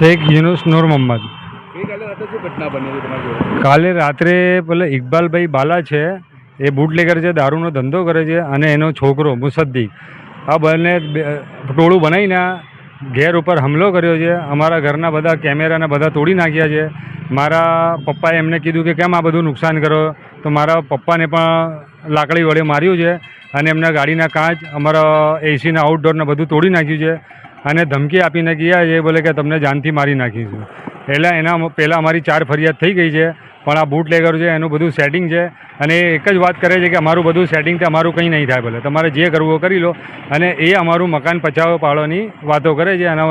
શેખ યુનુસ નૂર મોહમ્મદ। કાલે રાત્રે પેલા ઇકબાલભાઈ બાલા છે, એ બુટલેગર છે, દારૂનો ધંધો કરે છે, અને એનો છોકરો મુસદ્દીક, આ બંને ટોળું બનાવીને ઘેર ઉપર હુમલો કર્યો છે। અમારા ઘરના બધા કેમેરાને બધા તોડી નાખ્યા છે। મારા પપ્પાએ એમને કીધું કે કેમ આ બધું નુકસાન કરો, તો મારા પપ્પાને પણ લાકડી વડે માર્યું છે, અને એમના ગાડીના કાચ, અમારા એસીના આઉટડોરને બધું તોડી નાખ્યું છે, અને ધમકી આપીને ગયા છે બોલે કે તમને જાનથી મારી નાખીશું। એટલે એના પહેલાં અમારી 4 ફરિયાદ થઈ ગઈ છે, પણ આ બુટલેગર છે એનું બધું સેટિંગ છે, અને એ એક જ વાત કરે છે કે અમારું બધું સેટિંગ છે, અમારું કંઈ નહીં થાય, ભલે તમારે જે કરવું કરી લો। અને એ અમારું મકાન પચાવો પાડવાની વાતો કરે છે, અને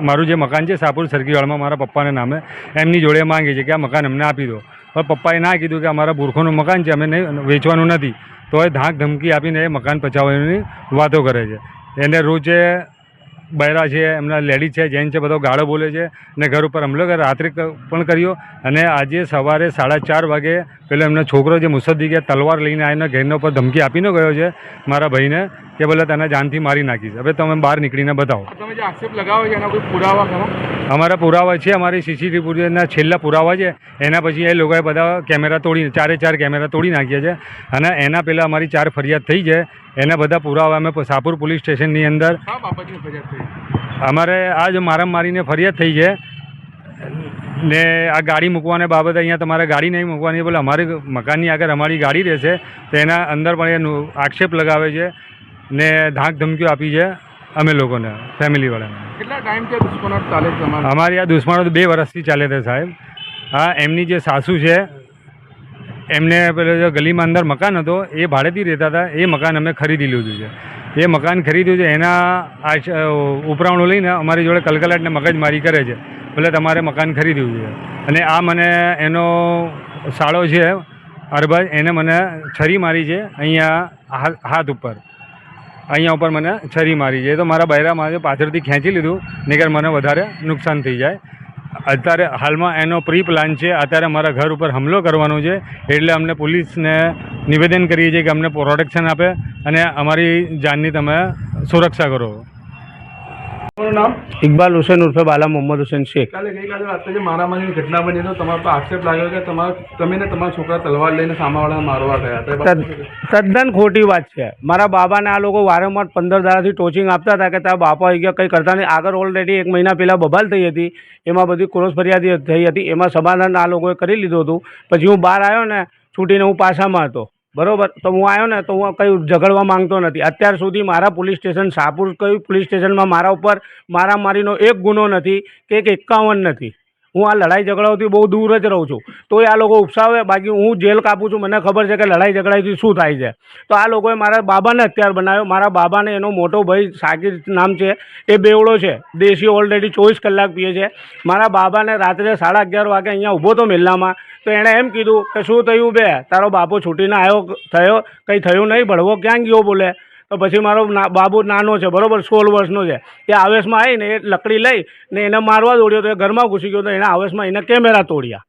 મારું જે મકાન છે શાહપુર સરકીવાળમાં મારા પપ્પાના નામે એમની જોડે માંગે છે કે આ મકાન અમને આપી દો, પણ પપ્પાએ ના કીધું કે અમારા બુરખોનું મકાન છે, અમે નહીં વેચવાનું નથી, તો એ ધાક ધમકી આપીને એ મકાન પચાવવાની વાતો કરે છે। એને રોજે બૈરા છે, એમના લેડીઝ છે, જેન્ટ્સ છે, બધો ગાળો બોલે છે, અને ઘર ઉપર હુમલો કરે, રાત્રે પણ કર્યો, અને આજે સવારે 4:30 વાગે પેલો એમનો છોકરો જે મુસદ્દીકે તલવાર લઈને આવીને ઘરના ઉપર ધમકી આપીને ગયો છે મારા ભાઈને કે બોલે તને જાનથી મારી નાખીશ। હવે તમે બહાર નીકળીને બતાવો। તમે જે આક્ષેપ લગાવો છો એના કોઈ પુરાવા ખરા? અમારા પુરાવા છે, અમારી સીસીટીવીના છેલ્લા પુરાવા છે, એના પછી એ લોકોએ બધા કેમેરા તોડી 4 કેમેરા તોડી નાખ્યા છે, અને એના પહેલાં અમારી 4 ફરિયાદ થઈ છે, એના બધા પુરાવા અમે શાહપુર પોલીસ સ્ટેશનની અંદર અમારે આજ મારીને ફરિયાદ થઈ છે, ને આ ગાડી મૂકવાને બાબતે અહીંયા તમારે ગાડી નહીં મૂકવાની, બોલે અમારી મકાનની આગળ અમારી ગાડી રહેશે, તો એના અંદર પણ એ આક્ષેપ લગાવે છે, ને ધાક ધમકીઓ આપી છે અમે લોકોને, ફેમિલીવાળાને। કેટલા ટાઈમથી દુશ્મનાટ ચાલે છે અમારી આ દુશ્મનાટ 2 વર્ષથી ચાલે છે સાહેબ। હા, એમની જે સાસુ છે એમને પેલો જે ગલીમાં અંદર મકાન હતો એ ભાડેથી રહેતા હતા, એ મકાન અમે ખરીદી લીધું છે। એ મકાન ખરીદ્યું છે, એના ઉપરાવણું લઈને અમારી જોડે કલકલાટને મગજમારી કરે છે, ભલે તમારે મકાન ખરીદ્યું છે, અને આ મને એનો સાળો છે અરબાજ, એને મને છરી મારી છે અહીંયા હાથ ઉપર, અહીંયા ઉપર મને છરી મારી છે, તો મારા બૈરામાં પાછળથી ખેંચી લીધું નહીંતર મને વધારે નુકસાન થઈ જાય। અત્યારે હાલમાં એનો પ્રી પ્લાન છે, અત્યારે મારા ઘર ઉપર હુમલો કરવાનો છે, એટલે અમને પોલીસને નિવેદન કરીએ છીએ કે અમને પ્રોટેક્શન આપે અને અમારી જાનની તમે સુરક્ષા કરો। તમારું નામ? ઇકબાલ હુસૈન ઉર્ફે બાલા મોહમ્મદ હુસૈન શેખ। ગઈકાલે રાત્રે જે મારામારીની ઘટના બની તો તમારા પર આક્ષેપ લાગ્યો કે તમે ને તમારા છોકરા તલવાર લઈને સામાવાળાને મારવા ગયા હતા। તદ્દન ખોટી વાત છે। મારા બાબાને આ લોકો વારંવાર 15 દાડાથી ટોચિંગ આપતા હતા કે તારા બાપા આવી ગયા, કંઈ કરતા નહીં। આગળ ઓલરેડી 1 મહિના પહેલાં બબાલ થઈ હતી, એમાં બધી ક્રોસ ફરિયાદી થઈ હતી, એમાં સમાધાન આ લોકોએ કરી લીધું હતું। પછી હું બહાર આવ્યો ને છૂટીને, હું પાછામાં હતો, બરાબર, તો હું આવ્યો ને તો હું કંઈ ઝઘડવા માંગતો નથી। અત્યાર સુધી મારા પોલીસ સ્ટેશન શાહપુર કઈ પોલીસ સ્ટેશનમાં મારા ઉપર મારામારીનો એક ગુનો નથી કે 51 નથી। હું આ લડાઈ ઝઘડાઓથી બહુ દૂર જ રહું છું, તો આ લોકો ઉપસાવે, બાકી હું જેલ કાપું છું, મને ખબર છે કે લડાઈ ઝઘડાથી શું થાય છે। તો આ લોકોએ મારા બાબાને હત્યાર બનાવ્યો। મારા બાબાને એનો મોટો ભાઈ સાકિર નામ છે, એ બેવડો છે, દેશી ઓલરેડી 24 કલાક પીએ છે। મારા બાબાને રાત્રે 11:30 વાગે અહીંયા ઊભો તો મેલ્લામાં, તો એણે એમ કીધું કે શું થયું બે, તારો બાપો છૂટીને થયો કંઈ થયું નહીં, ભળવો ક્યાં ગયો બોલે। તો પછી મારો બાબુ નાનો છે, બરાબર, 16 વર્ષનો છે, એ આવેશમાં આવીને એ લકડી લઈ ને એને મારવા દોડ્યો, તો એ ઘરમાં ઘૂસી ગયો, તો એના આવેશમાં એને કેમેરા તોડ્યા।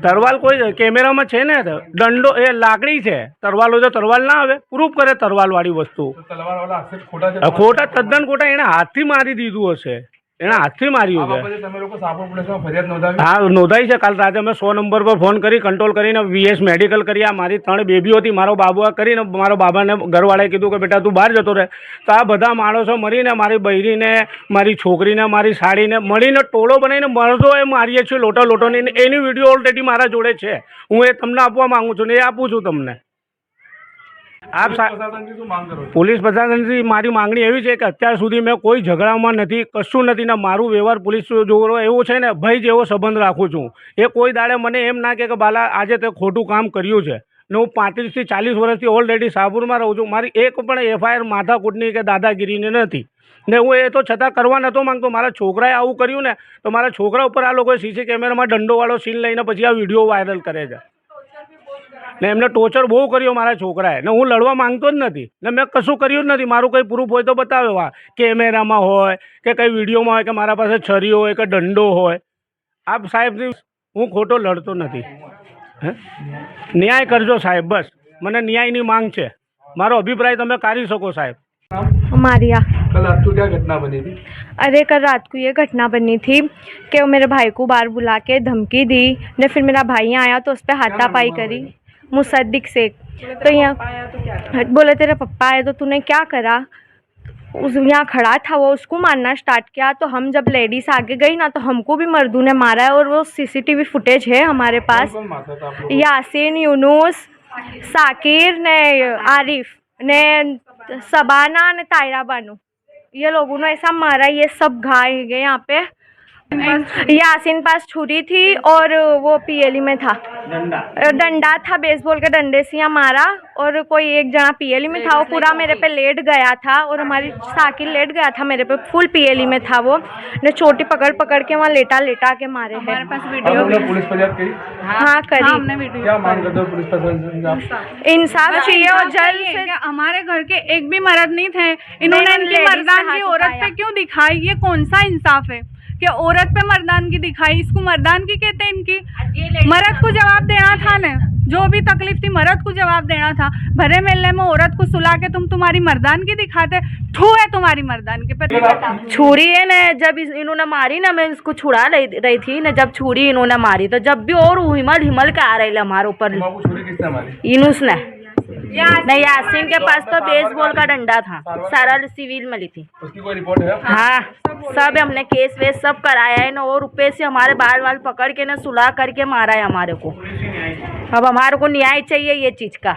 તરવાલ કોઈ કેમેરામાં છે ને, દંડો એ લાકડી છે, તરવાલ હોય તો તરવાલ ના આવે, પ્રૂફ કરે તરવાલવાળી વસ્તુ। ખોટા, તદ્દન ખોટા, એણે હાથથી મારી દીધું હશે, એણે હાથથી માર્યું છે। હા, નોંધાઈ છે। કાલ રાતે અમે 100 નંબર પર ફોન કરી કંટ્રોલ કરીને VS મેડિકલ કરી। મારી 3 બેબીઓ હતી, મારો બાબુ આ કરીને મારો બાબાને ઘરવાળાએ કીધું કે બેટા તું બહાર જતો રહે, તો આ બધા માણસો મળીને મારી બૈરીને, મારી છોકરીને, મારી સાડીને મળીને ટોળો બનાવીને મરદો એ મારીએ છીએ લોટોની। એની વિડીયો ઓલરેડી મારા જોડે છે, હું એ તમને આપવા માગું છું ને એ આપું છું તમને। આપ પોલીસ પ્રશાસનથી મારી માંગણી એવી છે કે અત્યાર સુધી મેં કોઈ ઝઘડામાં નથી, કશું નથી, ને મારું વ્યવહાર પોલીસ જોડો એવું છે ને ભાઈ જેવો સંબંધ રાખું છું। એ કોઈ દાડે મને એમ ના કે બાલા આજે તે ખોટું કામ કર્યું છે, ને હું 35 થી 40 વર્ષથી ઓલરેડી શાહપુરમાં રહું છું, મારી એક પણ FIR માથાકૂટની કે દાદાગીરીની નથી, ને હું એ તો છતાં કરવા નહોતો માંગતો। મારા છોકરાએ આવું કર્યું ને, તો મારા છોકરા ઉપર આ લોકોએ CC કેમેરામાં દંડોવાળો સીન લઈને પછી આ વિડીયો વાયરલ કરે છે, ને એમને ટોર્ચર બહુ કર્યો મારા છોકરાએ, ને હું લડવા માંગતો જ નથી, ને મેં કશું કર્યું જ નથી। મારું કંઈ પ્રૂફ હોય તો બતાવે, વા કેમેરામાં હોય કે કંઈ વિડીયોમાં હોય કે મારા પાસે છરી હોય કે દંડો હોય। આપ સાહેબથી હું ખોટો લડતો નથી, ન્યાય કરજો સાહેબ, બસ મને ન્યાયની માંગ છે, મારો અભિપ્રાય તમે કાઢી શકો સાહેબ। मारिया। कल रात को क्या घटना बनी थी? अरे कल रात को ये घटना बनी थी कि वो मेरे भाई को बाहर बुला के धमकी दी ने, फिर मेरा भाई आया तो उस पर हाथापाई करी, मुसद्दिक शेख। तो यहाँ बोले तेरे पप्पा आए तो तूने क्या करा, उस यहाँ खड़ा था वो, उसको मारना स्टार्ट किया। तो हम जब लेडीज आगे गई ना तो हमको भी मर्दू ने मारा है, और वो सीसीटीवी फुटेज है हमारे पास। कौन मारता था आप लोग? यासीन, यूनुस, साकिर ने, आरिफ ने, सबाना ने, तायरा बानू, ये लोगों ने ऐसा मारा, ये सब घायल गए यहाँ पे। यासीन पास छुरी थी और वो पीएलई में था, डंडा था, बेसबॉल के डंडे से यहाँ मारा। और कोई एक जना पीएलई में था, वो पूरा मेरे पे लेट गया था, और हमारी साकिर लेट गया था मेरे पे, फुल पीएलई में था वो, ने चोटी पकड़ पकड़ के वहाँ लेटा लेटा के मारे हैं। आप लोगों ने पुलिस फरियाद करी? हाँ करी। क्या मांग करते हो पुलिस प्रशासन से आप? इंसाफ चाहिए और जल्द से। हमारे घर के एक भी मर्द नहीं थे, इन्होंने इनकी ladies से मर्दानगी हाथ औरत पे उठाया। क्यों दिखाई? ये कौन सा इंसाफ है कि औरत पे मर्दानगी दिखाई? इसको मर्दानगी कहते हैं इनकी? मर्द को जवाब देना था ना, जो भी तकलीफ थी मर्द को जवाब देना था। भरे मेले में औरत को सुला के तुम तुम्हारी मर्दानगी दिखाते, ठू है तुम्हारी मर्दानगी पे। छुरी है ना, जब इन्होंने मारी ना, मैं इसको छुड़ा रही थी ना, जब छुरी इन्होंने मारी तो जब भी और हिमल हिमल के आ रही हमारे ऊपर। आपको छुरी किसने मारी? यूनुस ने नहीं, यासीन के पास तो बेसबॉल का डंडा था, सारा सिविल में ली थी। उसकी कोई रिपोर्ट है? हाँ सब हमने केस वेस सब कराया है ना, और रुपये से हमारे बाल बाल पकड़ के ना सुला करके मारा है हमारे को। अब हमारे को न्याय चाहिए ये चीज़ का।